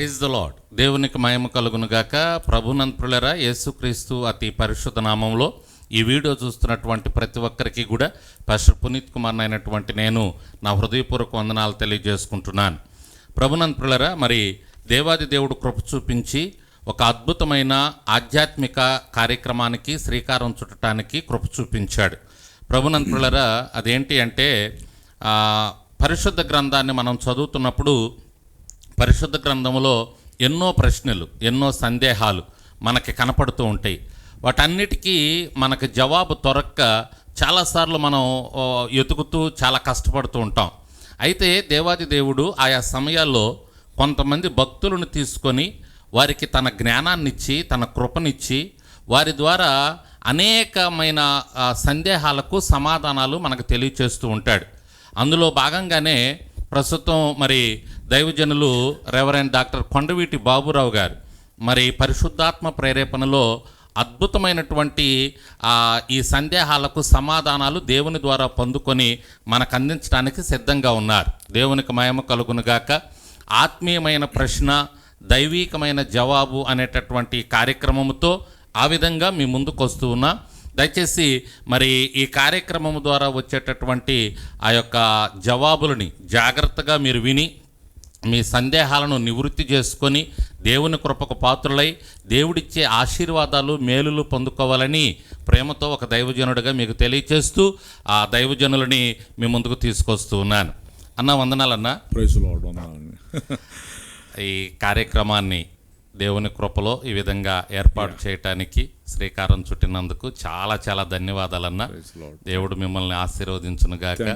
Praise the lord. దేవునికి మహిమ కలుగును గాక. ప్రభునంతులరా, యేసుక్రీస్తు అతి పరిశుద్ధ నామంలో ఈ వీడియో చూస్తున్నటువంటి ప్రతి ఒక్కరికి కూడా పాస్టర్ పునీత్ కుమార్ అయినటువంటి నేను నా హృదయపూర్వక వందనాలు తెలియజేసుకుంటున్నాను. ప్రభునంతులరా, మరి దేవాది దేవుడు కృప చూపించి ఒక అద్భుతమైన ఆధ్యాత్మిక కార్యక్రమానికి శ్రీకారం చుట్టడానికి కృప చూపించాడు. ప్రభునంతులరా, అదేంటి అంటే పరిశుద్ధ గ్రంథాన్ని మనం చదువుతున్నప్పుడు పరిశుద్ధ గ్రంథంలో ఎన్నో ప్రశ్నలు, ఎన్నో సందేహాలు మనకి కనపడుతూ ఉంటాయి. వాటన్నిటికీ మనకు జవాబు దొరక్క చాలాసార్లు మనం ఎతుకుతూ చాలా కష్టపడుతూ ఉంటాం. అయితే దేవాది దేవుడు ఆయా సమయాల్లో కొంతమంది భక్తులను తీసుకొని వారికి తన జ్ఞానాన్నిచ్చి, తన కృపనిచ్చి, వారి ద్వారా అనేకమైన సందేహాలకు సమాధానాలు మనకు తెలియచేస్తూ ఉంటాడు. అందులో భాగంగానే ప్రస్తుతం మరి దైవజనులు రెవరెండ్ డాక్టర్ కొండవీటి బాబురావు గారు మరి పరిశుద్ధాత్మ ప్రేరేపణలో అద్భుతమైనటువంటి ఈ సందేహాలకు సమాధానాలు దేవుని ద్వారా పొందుకొని మనకు అందించడానికి సిద్ధంగా ఉన్నారు. దేవునికి మహిమ కలుగునుగాక. ఆత్మీయమైన ప్రశ్న, దైవీకమైన జవాబు అనేటటువంటి కార్యక్రమంతో ఆ విధంగా మీ ముందుకు వస్తూ ఉన్నా. దయచేసి మరి ఈ కార్యక్రమం ద్వారా వచ్చేటటువంటి ఆ యొక్క జవాబులని జాగ్రత్తగా మీరు విని మీ సందేహాలను నివృత్తి చేసుకొని దేవుని కృపకు పాత్రులై దేవుడిచ్చే ఆశీర్వాదాలు, మేలులు పొందుకోవాలని ప్రేమతో ఒక దైవజనుడిగా మీకు తెలియచేస్తూ ఆ దైవజనులని మీ ముందుకు తీసుకొస్తూ ఉన్నాను. అన్న వందనాలన్నా. Praise the lord. ఈ కార్యక్రమాన్ని దేవుని కృపలో ఈ విధంగా ఏర్పాటు చేయటానికి శ్రీకారం చుట్టినందుకు చాలా చాలా ధన్యవాదాలన్నా. దేవుడు మిమ్మల్ని ఆశీర్వదించునుగాక.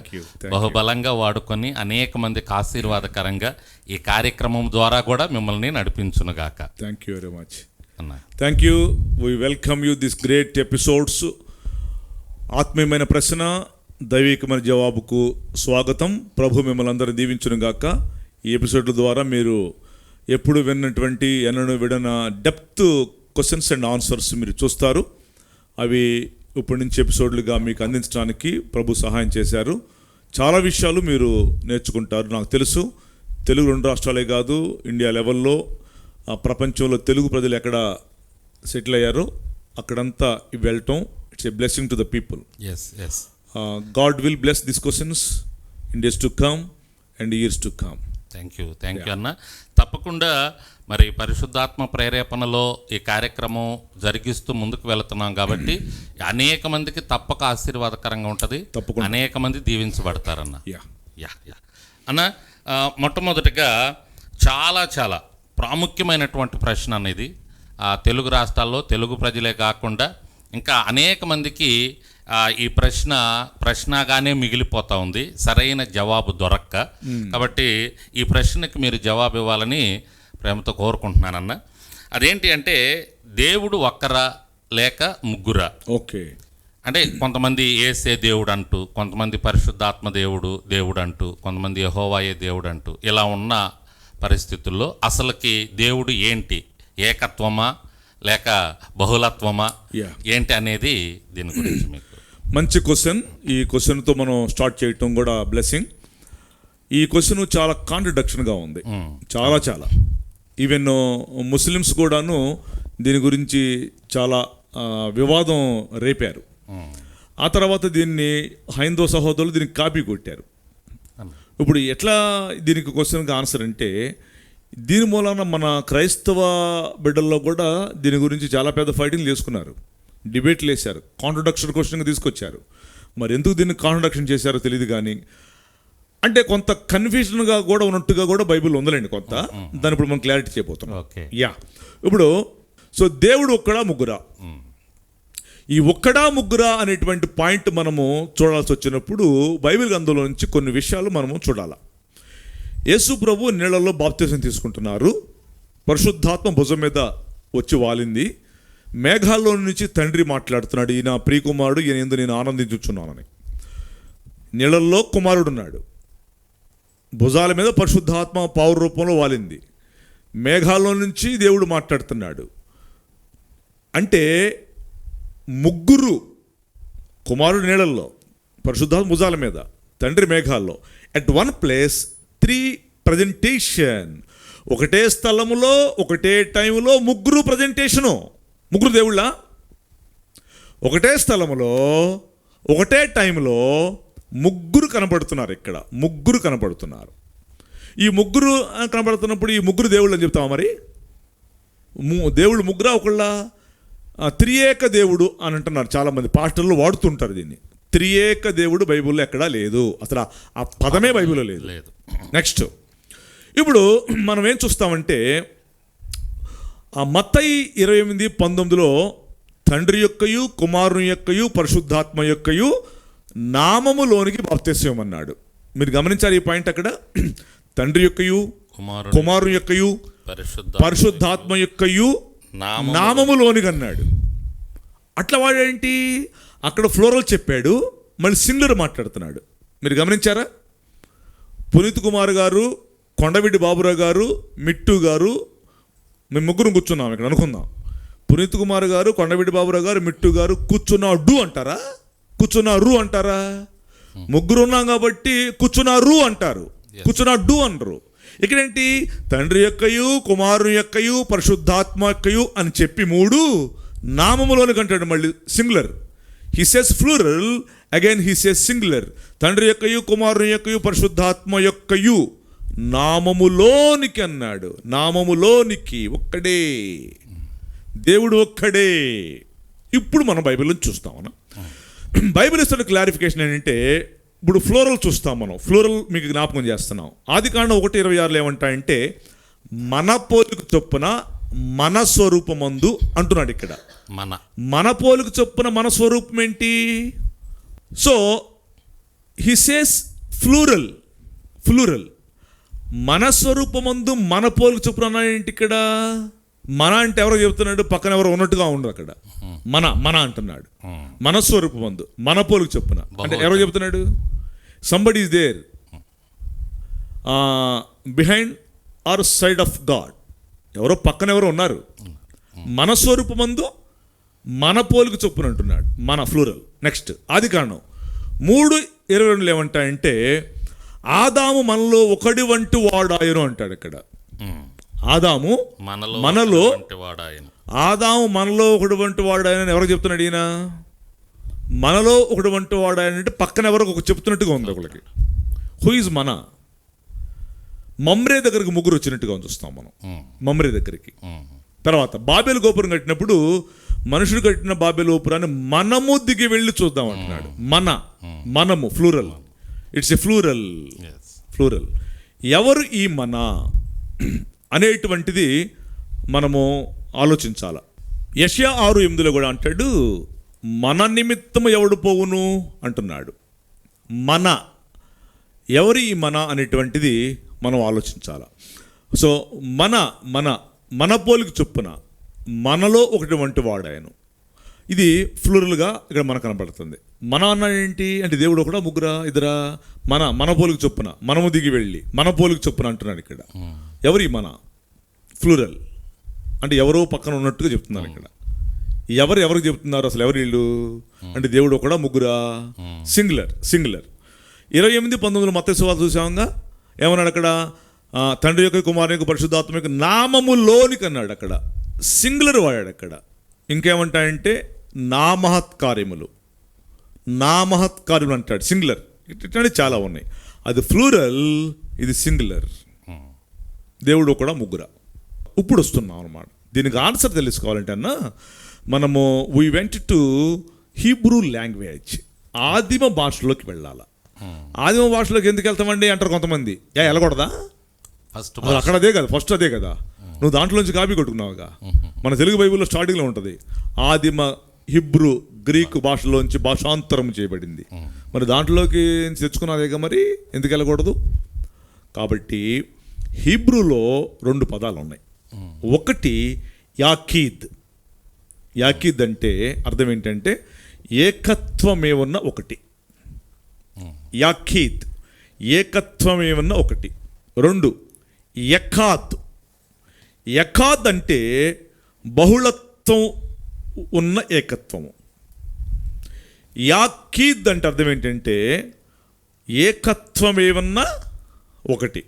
బహుబలంగా వాడుకొని అనేక మందికి ఆశీర్వాదకరంగా ఈ కార్యక్రమం ద్వారా కూడా మిమ్మల్ని నడిపించునుగాక. థ్యాంక్ యూ వెరీ మచ్ అన్న. Thank you. We welcome you this great episodes. ఆత్మీయమైన ప్రశ్న, దైవికమైన జవాబుకు స్వాగతం. ప్రభు మిమ్మల్ని అందరూ దీవించునుగాక. ఈ ఎపిసోడ్ల ద్వారా మీరు ఎప్పుడు విన్నటువంటి ఎన్నడూ విడన డెప్త్ క్వశ్చన్స్ అండ్ ఆన్సర్స్ మీరు చూస్తారు. అవి ఇప్పటి నుంచి ఎపిసోడ్లుగా మీకు అందించడానికి ప్రభు సహాయం చేశారు. చాలా విషయాలు మీరు నేర్చుకుంటారు. నాకు తెలుసు, తెలుగు 2 రాష్ట్రాలే కాదు, ఇండియా లెవెల్లో ప్రపంచంలో తెలుగు ప్రజలు ఎక్కడ సెటిల్ అయ్యారో అక్కడంతా ఇవి వెళ్ళటం it's a blessing to the people. God will bless this questions in days to come and years to come. Thank you అన్న. తప్పకుండా మరి పరిశుద్ధాత్మ ప్రేరేపణలో ఈ కార్యక్రమం జరిగిస్తూ ముందుకు వెళుతున్నాం కాబట్టి అనేక మందికి తప్పక ఆశీర్వాదకరంగా ఉంటుంది, అనేక మంది దీవించబడతారన్న. అన్న, మొట్టమొదటిగా చాలా చాలా ప్రాముఖ్యమైనటువంటి ప్రశ్న అనేది తెలుగు రాష్ట్రాల్లో తెలుగు ప్రజలే కాకుండా ఇంకా అనేక మందికి ఈ ప్రశ్నగానే మిగిలిపోతూ ఉంది, సరైన జవాబు దొరక్క. కాబట్టి ఈ ప్రశ్నకి మీరు జవాబు ఇవ్వాలని ప్రేమతో కోరుకుంటున్నానన్న. అదేంటి అంటే, దేవుడు ఒక్కరా లేక ముగ్గురా? ఓకే. అంటే కొంతమంది యేసే దేవుడు అంటూ, కొంతమంది పరిశుద్ధాత్మ దేవుడు అంటూ, కొంతమంది యెహోవాయే దేవుడు అంటూ, ఇలా ఉన్న పరిస్థితుల్లో అసలుకి దేవుడు ఏంటి? ఏకత్వమా లేక బహుళత్వమా ఏంటి అనేది దీని గురించి మీకు మంచి క్వశ్చన్. ఈ క్వశ్చన్తో మనం స్టార్ట్ చేయటం కూడా బ్లెస్సింగ్. ఈ క్వశ్చన్ చాలా కాంట్రడిక్షన్గా ఉంది, చాలా చాలా. ఈవెన్ ముస్లిమ్స్ కూడాను దీని గురించి చాలా వివాదం రేపారు. ఆ తర్వాత దీన్ని హైందవ సహోదరులు దీనికి కాపీ కొట్టారు. ఇప్పుడు ఎట్లా దీనికి క్వశ్చన్కి ఆన్సర్ అంటే, దీని మూలాన మన క్రైస్తవ బిడ్డల్లో కూడా దీని గురించి చాలా పెద్ద ఫైటింగ్ చేసుకున్నారు, డిబేట్లు వేశారు, కాంట్రడిక్షన్ క్వశ్చన్గా తీసుకొచ్చారు. మరి ఎందుకు దీన్ని కాంట్రడిక్షన్ చేశారో తెలియదు. కానీ అంటే కొంత కన్ఫ్యూజన్గా కూడా ఉన్నట్టుగా కూడా బైబిల్ ఉందలేండి కొంత. దాన్ని ఇప్పుడు మనం క్లారిటీ చేయబోతున్నాం. ఇప్పుడు సో దేవుడు ఒక్కడా ముగ్గురా? ఈ ఒక్కడా ముగ్గురా అనేటువంటి పాయింట్ మనము చూడాల్సి వచ్చినప్పుడు బైబిల్ గ్రంథంలో నుంచి కొన్ని విషయాలు మనము చూడాలి. యేసు ప్రభు నీళ్లలో బాప్తిసం తీసుకుంటున్నారు. పరిశుద్ధాత్మ భుజం మీద వచ్చి వాలింది. మేఘాల్లో నుంచి తండ్రి మాట్లాడుతున్నాడు, ఈయన ప్రియకుమారుడు, ఈయన యందు నేను ఆనందించుచున్నానని. నీళ్ళల్లో కుమారుడున్నాడు. భుజాల మీద పరిశుద్ధాత్మ పావుర రూపంలో వాలింది. మేఘాల్లో నుంచి దేవుడు మాట్లాడుతున్నాడు. అంటే ముగ్గురు, కుమారుడు నీళ్ళల్లో, పరిశుద్ధాత్మ భుజాల మీద, తండ్రి మేఘాల్లో. At one place 3 presentation. ఒకటే స్థలములో ఒకటే టైంలో ముగ్గురు ప్రజెంటేషను. ముగ్గురు దేవుళ్ళ ఒకటే స్థలములో ఒకటే టైంలో ముగ్గురు కనపడుతున్నారు. ఇక్కడ ముగ్గురు కనపడుతున్నారు. ఈ ముగ్గురు కనపడుతున్నప్పుడు ఈ ముగ్గురు దేవుళ్ళు అని చెప్తావా? మరి దేవుళ్ళు ముగ్గురా ఒకళ్ళ? త్రియేక దేవుడు అని అంటున్నారు చాలామంది పాస్టర్లు, వాడుతుంటారు దీన్ని. త్రియేక దేవుడు బైబిల్లో ఎక్కడా లేదు, అసలు ఆ పదమే బైబిల్లో లేదు. నెక్స్ట్, ఇప్పుడు మనం ఏం చూస్తామంటే ఆ మత్తయి 28:19లో తండ్రి యొక్కయు కుమారుని యొక్కయు పరిశుద్ధాత్మ యొక్కయు నామములోనికి బాప్తిస్మం అన్నాడు. మీరు గమనించారు ఈ పాయింట్ అక్కడ. తండ్రి యొక్కయు కుమారుని యొక్కయు పరిశుద్ధాత్మ యొక్కయు నామములోనికి అన్నాడు. అట్లా వాడేంటి, అక్కడ ఫ్లోరల్ చెప్పాడు, మళ్ళీ సింగులర్ మాట్లాడుతున్నాడు. మీరు గమనించారా? పునీత్ కుమార్ గారు, కొండవీటి బాబురావు గారు, మిట్టు గారు, మేము ముగ్గురు కూర్చున్నాం ఇక్కడ అనుకుందాం. పునీత్ కుమార్ గారు, కొండవీటి బాబురావు గారు, మిట్టు గారు కూర్చున్నాడు అంటారా? కూర్చున్నారు అంటారా? ముగ్గురు ఉన్నాం కాబట్టి కూర్చున్నారు అంటారు, కూర్చున్నాడు అనరు. ఇక్కడేంటి, తండ్రి యొక్కయు కుమారుని యొక్కయు పరిశుద్ధాత్మ యొక్కయు అని చెప్పి మూడు నామములోనికి అంటాడు. మళ్ళీ singular. He says plural, again he says singular. తండ్రి యొక్కయు కుమారుని యొక్కయు పరిశుద్ధాత్మ యొక్కయు నామములోనికి అన్నాడు. నామములోనికి ఒక్కడే దేవుడు, ఒక్కడే. ఇప్పుడు మనం బైబిల్ని చూస్తామన్నా. బైబిల్ ఇస్తున్న క్లారిఫికేషన్ ఏంటంటే, ఇప్పుడు ఫ్లోరల్ చూస్తాం మనం. ఫ్లోరల్ మీకు జ్ఞాపకం చేస్తున్నాం. ఆదికాండం 1:26 ఏమంటాయంటే మన పోలిక చొప్పున మన స్వరూపమందు అంటున్నాడు. ఇక్కడ మన పోలిక చొప్పున మన స్వరూపం ఏంటి? So he says plural, plural. మన స్వరూపమందు మన పోలిక చొప్పున ఏంటి? ఇక్కడ మన అంటే ఎవరో చెబుతున్నాడు, పక్కన ఎవరో ఉన్నట్టుగా ఉండదు. అక్కడ మన అంటున్నాడు. మన స్వరూపమందు మన పోలిక చొప్పున అంటే ఎవరో చెబుతున్నాడు? Somebody is there behind or side of God. ఎవరో పక్కన ఎవరో ఉన్నారు. మన స్వరూపమందు మన పోలిక చొప్పున అంటున్నాడు. మన ఫ్లూరల్. నెక్స్ట్, ఆదికాండం 3:22 ఏమంటాయంటే ఆదాము మనలో ఒకడి వంటి వాడాయను అంటాడు. ఇక్కడ ఆదాము మనలో ఒకటి వంటి వాడాయని ఎవరు చెప్తున్నాడు? ఈయన మనలో ఒకటి వంటి వాడాయనంటే పక్కన ఎవరో ఒక చెప్తున్నట్టుగా ఉంది ఒకళ్ళకి. హూ ఈజ్ మన? మమ్రే దగ్గరికి ముగ్గురు వచ్చినట్టుగా చూస్తాం మనం. మమ్రే దగ్గరికి. తర్వాత బాబేలు గోపురం కట్టినప్పుడు మనుషుడు కట్టిన బాబేలు గోపురాన్ని మనము దిగి వెళ్ళి చూద్దాం అంటున్నాడు. మనము plural. It's a plural. Plural. ఎవరు ఈ మన అనేటువంటిది మనము ఆలోచించాల. యెషయా 6:8 కూడా అంటాడు, మన నిమిత్తము ఎవడు పోవును అంటున్నాడు. మన ఎవరి ఈ మన అనేటువంటిది మనం ఆలోచించాల. సో మన పోలిక చొప్పున మనలో ఒకటి వంటి వాడాయను. ఇది ఫ్లూరల్గా ఇక్కడ మనకు కనబడుతుంది. మన అన్న ఏంటి అంటే దేవుడు ఒకడా ముగ్గురా ఇద్దరా? మన పోలిక చొప్పున మనము దిగి వెళ్ళి మన పోలిక చొప్పున అంటున్నాడు ఇక్కడ. ఎవరి మన? ఫ్లూరల్ అంటే ఎవరో పక్కన ఉన్నట్టుగా చెప్తున్నారు ఇక్కడ. ఎవరికి చెప్తున్నారు అసలు? ఎవరు వీళ్ళు అంటే దేవుడు ఒకడా ముగ్గురా? సింగులర్. 28:19 మత్తయి సువార్త చూసామంగా. ఏమన్నాడు అక్కడ? తండ్రి యొక్క కుమారుని యొక్క పరిశుద్ధాత్మ యొక్క నామములోనికి అన్నాడు. అక్కడ సింగులర్ వాడాడు. అక్కడ ఇంకేమంటాయంటే నా మహత్కార్యములు అంటాడు. సింగులర్. ఇట్లాంటి చాలా ఉన్నాయి. అది ఫ్లూరల్, ఇది సింగులర్. దేవుడు కూడా ముగ్గురా. ఇప్పుడు వస్తున్నాం అన్నమాట. దీనికి ఆన్సర్ తెలుసుకోవాలంటే అన్న మనము we went to Hebrew language, ఆదిమ భాషలోకి వెళ్ళాలి. ఆదిమ భాషలోకి ఎందుకు వెళ్తామండి అంటారు కొంతమంది. వెళ్ళకూడదా? అసలు అక్కడ అదే కదా, ఫస్ట్ అదే కదా. నువ్వు దాంట్లోంచి కాపీ కొట్టుకున్నావుగా. మన తెలుగు బైబిల్లో స్టార్టింగ్లో ఉంటుంది ఆదిమ హిబ్రూ గ్రీకు భాషలోంచి భాషాంతరం చేయబడింది. మరి దాంట్లోకి తెచ్చుకున్నదేగా, మరి ఎందుకు వెళ్ళకూడదు? కాబట్టి హీబ్రూలో 2 పదాలు ఉన్నాయి. ఒకటి యాకీద్. యాకీద్ అంటే అర్థం ఏంటంటే ఏకత్వమే ఉన్న ఒకటి. యాకీద్ ఏకత్వమే ఉన్న ఒకటి. 2 యకాద్. యకాద్ అంటే బహుళత్వం ఉన్న ఏకత్వము. యాకీద్ అంటే అర్థం ఏంటంటే ఏకత్వమేమన్నా ఒకటి.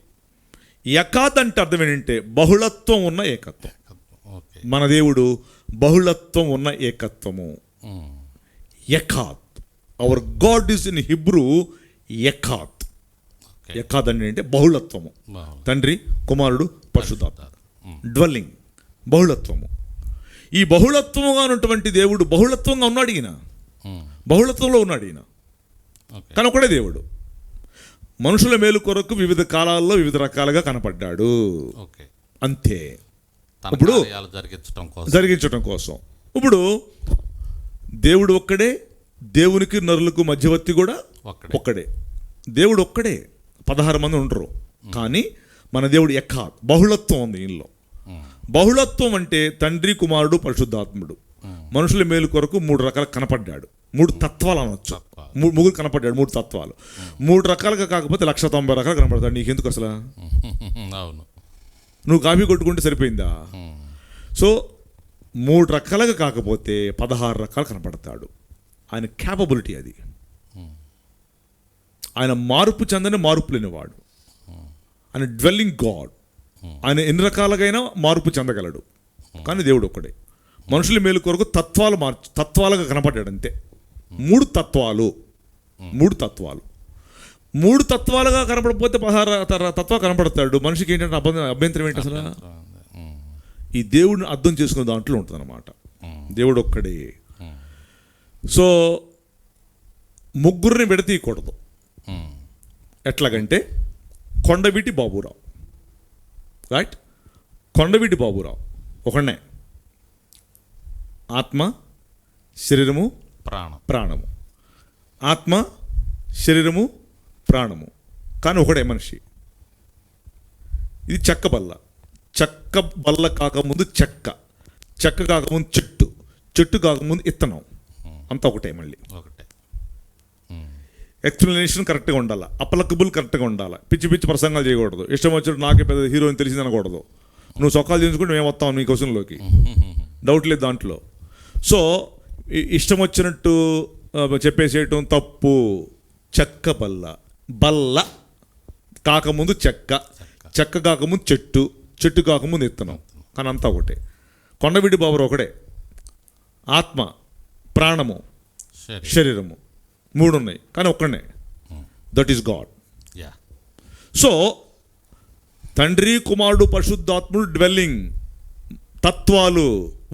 ఎకాత్ అంటే అర్థం ఏంటంటే బహుళత్వం ఉన్న ఏకత్వం. ఓకే. మన దేవుడు బహుళత్వం ఉన్న ఏకత్వము. ఎకాత్. Our God is in Hebrew ఎకాత్. ఎకాత్ అంటే బహుళత్వము. తండ్రి, కుమారుడు, పరిశుద్ధాత్మ. డ్వెల్లింగ్, బహుళత్వము. ఈ బహుళత్వముగా ఉన్నటువంటి దేవుడు బహుళత్వంగా ఉన్నాడు. ఈయన బహుళత్వంలో ఉన్నాడు. ఈయన కానీ ఒకడే దేవుడు. మనుషుల మేలు కొరకు వివిధ కాలాల్లో వివిధ రకాలుగా కనపడ్డాడు. అంతే. ఇప్పుడు జరిగించటం కోసం ఇప్పుడు దేవుడు ఒక్కడే, దేవునికి నరులకు మధ్యవర్తి కూడా ఒక్కడే. దేవుడు ఒక్కడే, 16 మంది ఉండరు. కానీ మన దేవుడు ఎకాత్, బహుళత్వం ఉంది ఈయనలో. బహుళత్వం అంటే తండ్రి, కుమారుడు, పరిశుద్ధాత్ముడు మనుషుల మేలు కొరకు 3 రకాలు కనపడ్డాడు. 3 తత్వాలు అనొచ్చు. 3 కనపడ్డాడు. 3 తత్వాలు. 3 రకాలుగా కాకపోతే 190 రకాలు కనపడతాడు. నీకెందుకు అసలు? నువ్వు కాఫీ కొట్టుకుంటే సరిపోయిందా? సో 3 రకాలుగా కాకపోతే 16 రకాలు కనపడతాడు. ఆయన క్యాపబిలిటీ అది. ఆయన మార్పు చెందని మార్పు లేనివాడు. ఆయన డ్వెల్లింగ్ గాడ్. ఆయన ఎన్ని రకాలుగైనా మార్పు చెందగలడు. కానీ దేవుడు ఒక్కడే. మనుషుల మేలు కొరకు తత్వాలుగా కనపడ్డాడు అంతే. 3 తత్వాలు. 3 తత్వాలుగా కనపడకపోతే 16 తత్వాలు కనపడతాడు. మనిషికి ఏంటంటే అభ్యంతరం ఏంటి అసలు? ఈ దేవుడిని అర్థం చేసుకునే దాంట్లో ఉంటుంది అన్నమాట. దేవుడు ఒక్కడే. సో 3 విడతీయకూడదు. ఎట్లాగంటే కొండవీటి బాబురావు, రైట్? కొండవీటి బాబురావు ఒకనే. ఆత్మ, శరీరము, ప్రాణము. ఆత్మ, శరీరము, ప్రాణము. కానీ ఒకడే మనిషి. ఇది చెక్క బల్ల. చెక్క బల్ల కాకముందు చెక్క, చెక్క కాకముందు చెట్టు, చెట్టు కాకముందు ఇత్తనం. అంతా ఒకటే. మళ్ళీ ఎక్స్ప్లెనేషన్ కరెక్ట్గా ఉండాలి, అప్లకబుల్ కరెక్ట్గా ఉండాలి. పిచ్చి పిచ్చి ప్రసంగాలు చేయకూడదు. ఇష్టం వచ్చినట్టు నాకే పెద్ద హీరోయిన్ తెలిసింది అనకూడదు. నువ్వు సొక్కాలు చేయించుకుంటే మేము వస్తాం నీ క్వశ్చన్లోకి, డౌట్ లేదు దాంట్లో. సో ఇష్టం వచ్చినట్టు చెప్పేసేయటం తప్పు. చెక్క బల్ల, బల్ల కాకముందు చెక్క, చెక్క కాకముందు చెట్టు, చెట్టు కాకముందు ఇత్తనం. కానీ అంతా ఒకటే. కొండవీటి బాబు ఒకడే. ఆత్మ, ప్రాణము, శరీరము 3 ఉన్నాయి. కానీ ఒక్కడే. That is God. సో తండ్రి, కుమారుడు, పరిశుద్ధాత్ముడు డ్వెల్లింగ్ తత్వాలు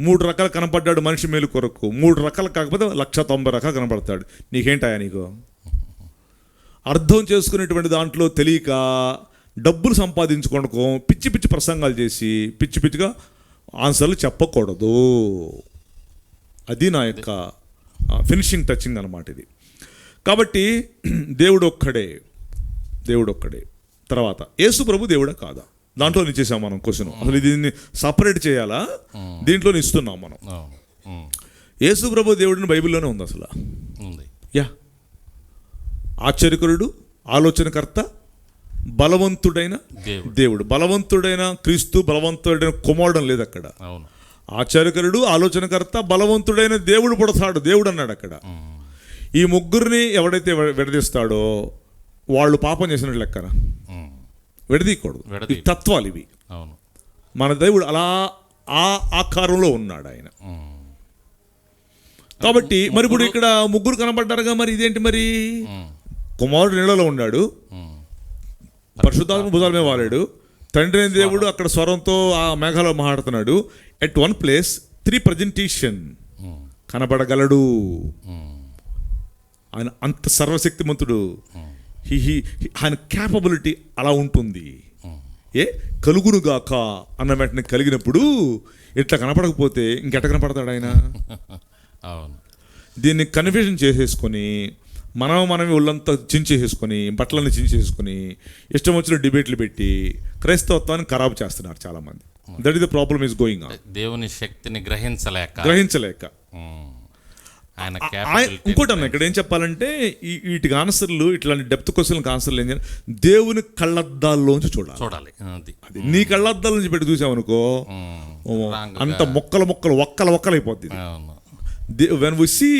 3 రకాలు కనపడ్డాడు మనిషి మేలు కొరకు. 3 రకాలు కాకపోతే 190 రకాలు కనపడతాడు. నీకేంటాయా? నీకు అర్థం చేసుకునేటువంటి దాంట్లో తెలియక డబ్బులు సంపాదించుకోవడం, పిచ్చి పిచ్చి ప్రసంగాలు చేసి పిచ్చి పిచ్చిగా ఆన్సర్లు చెప్పకూడదు. అది నా యొక్క ఫినిషింగ్ టచింగ్ అన్నమాట ఇది. కాబట్టి దేవుడు ఒక్కడే. దేవుడు ఒక్కడే. తర్వాత యేసు ప్రభు దేవుడా కాదా? దాంట్లో ఇచ్చేసాం మనం క్వశ్చన్. అసలు దీన్ని సపరేట్ చేయాలా? దీంట్లో ఇస్తున్నాం మనం. యేసు ప్రభు దేవుడిని బైబిల్లోనే ఉంది అసలు. యా. ఆశ్చర్యకరుడు, ఆలోచనకర్త, బలవంతుడైన దేవుడు. బలవంతుడైన క్రీస్తు, బలవంతుడైన కుమారుడు లేదు అక్కడ. ఆశ్చర్యకరుడు, ఆలోచనకర్త, బలవంతుడైన దేవుడు పుడతాడు దేవుడు అన్నాడు అక్కడ. ఈ 3 ఎవడైతే విడదీస్తాడో వాళ్ళు పాపం చేసినట్టు లెక్కన. విడదీయకూడదు. ఈ తత్వాలు ఇవి. మన దేవుడు అలా ఆ ఆకారంలో ఉన్నాడు ఆయన. కాబట్టి మరి ఇప్పుడు ఇక్కడ 3 కనబడ్డారుగా. మరి ఇదేంటి? మరి కుమారుడు నీళ్ళలో ఉన్నాడు, పరిశుద్ధాత్మ భుజాల మీద వాలాడు, తండ్రి అయిన దేవుడు అక్కడ స్వరంతో ఆ మేఘాలో మాట్లాడుతున్నాడు. ఎట్ వన్ ప్లేస్ 3 ప్రజెంటేషన్ కనబడగలడు. ఆయన అంత సర్వశక్తిమంతుడు. ఆయన క్యాపబిలిటీ అలా ఉంటుంది. కలుగునుగాక అన్న వెంటనే కలిగినప్పుడు ఇట్లా కనపడకపోతే ఇంకెట్ట కనపడతాడు ఆయన? దీన్ని కన్ఫ్యూజన్ చేసేసుకొని మనమే ఒళ్ళంతా చించేసుకొని, బట్టలన్నీ చించేసుకొని ఇష్టం వచ్చిన డిబేట్లు పెట్టి క్రైస్తవత్వాన్ని ఖరాబు చేస్తున్నారు చాలామంది. That is the problem is going on. దేవుని శక్తిని గ్రహించలేక ఇంకోటి అన్న ఇక్కడ ఏం చెప్పాలంటే వీటికి ఆన్సర్లు, ఇట్లాంటి డెప్త్ క్వశ్చన్కి ఆన్సర్లు ఏం చేయాలి? దేవుని కళ్ళద్దాల్లోంచి చూడాలి. అది నీ కళ్ళద్దాల నుంచి పెట్టి చూసామనుకో అంత మొక్కలు ఒక్కలు అయిపోద్ది. When we see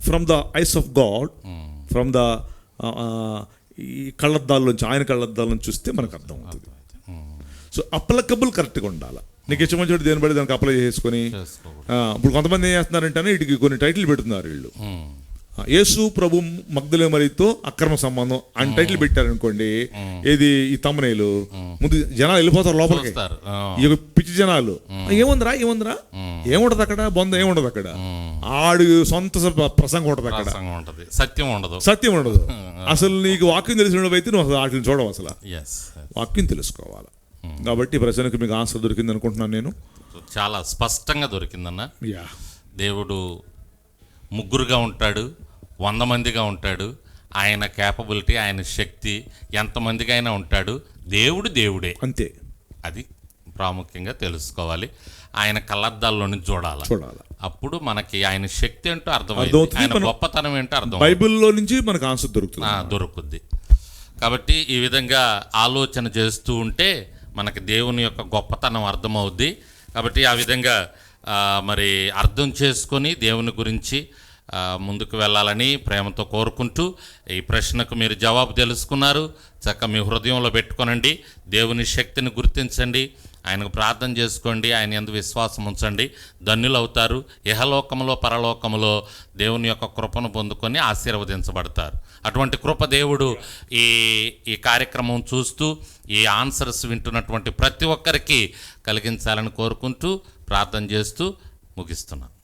from the eyes of God, from the ఈ కళ్ళద్దాల నుంచి, ఆయన కళ్ళద్దాల నుంచి చూస్తే మనకు అర్థం అవుతుంది. సో అప్లకబుల్ కరెక్ట్గా ఉండాలి. నీకు ఇష్టం వచ్చినట్టు దేని బట్టి దానికి అప్లై చేసుకొని చేసుకోకూడదు. ఇప్పుడు కొంతమంది ఏం చేస్తున్నారంటే వీటికి కొన్ని టైటిల్ పెడుతున్నారు వీళ్ళు. యేసు ప్రభు మగ్దలేనే మరియతో అక్రమ సంబంధం అని టైటిల్ పెట్టారనుకోండి, ఏది ఈ తమ్మునేలు ముందు జనాలు వెళ్ళిపోతారు లోపలికి. చూస్తారు. ఈ పిచ్చి జనాలు ఏముందిరా ఏముంటది అక్కడ, బొంద ఏముండదు అక్కడ, ఆడు సొంత ప్రసంగం ఉంటది అక్కడ, ప్రసంగం ఉంటది, సత్యం ఉండదు. అసలు నీకు వాక్యం తెలిసినప్పుడు నువ్వు అసలు వాటిని చూడవు, అసలు Yes. వాక్యం తెలుసుకోవాలి. కాబట్టి ఈ ప్రశ్నకు మీకు ఆన్సర్ దొరికింది అనుకుంటున్నాను నేను. చాలా స్పష్టంగా దొరికిందన్న. యా దేవుడు ముగ్గురుగా ఉంటాడు, 100 మందిగా ఉంటాడు. ఆయన క్యాపబిలిటీ, ఆయన శక్తి ఎంతమందిగా అయినా ఉంటాడు. దేవుడే అంతే, అది ప్రాముఖ్యంగా తెలుసుకోవాలి. ఆయన కళ్ళద్దాల్లోని చూడాలి. అప్పుడు మనకి ఆయన శక్తి ఏంటో అర్థమవుతుంది, ఆయన గొప్పతనం ఏంటో అర్థం, బైబిల్లో నుంచి మనకు ఆన్సర్ దొరుకుద్ది. కాబట్టి ఈ విధంగా ఆలోచన చేస్తూ ఉంటే మనకి దేవుని యొక్క గొప్పతనం అర్థమవుద్ది. కాబట్టి ఆ విధంగా మరి అర్థం చేసుకొని దేవుని గురించి ముందుకు వెళ్ళాలని ప్రేమతో కోరుకుంటూ, ఈ ప్రశ్నకు మీరు జవాబు తెలుసుకున్నారు. చక్కగా మీ హృదయంలో పెట్టుకోనండి, దేవుని శక్తిని గుర్తించండి, ఆయనకు ప్రార్థన చేసుకోండి, ఆయన యందు విశ్వాసం ఉంచండి, ధన్యులు అవుతారు. ఇహలోకములో పరలోకములో దేవుని యొక్క కృపను పొందుకొని ఆశీర్వదించబడతారు. అటువంటి కృప దేవుడు ఈ కార్యక్రమం చూస్తూ ఈ ఆన్సర్స్ వింటున్నటువంటి ప్రతి ఒక్కరికి కలిగించాలని కోరుకుంటూ ప్రార్థన చేస్తూ ముగిస్తున్నాను.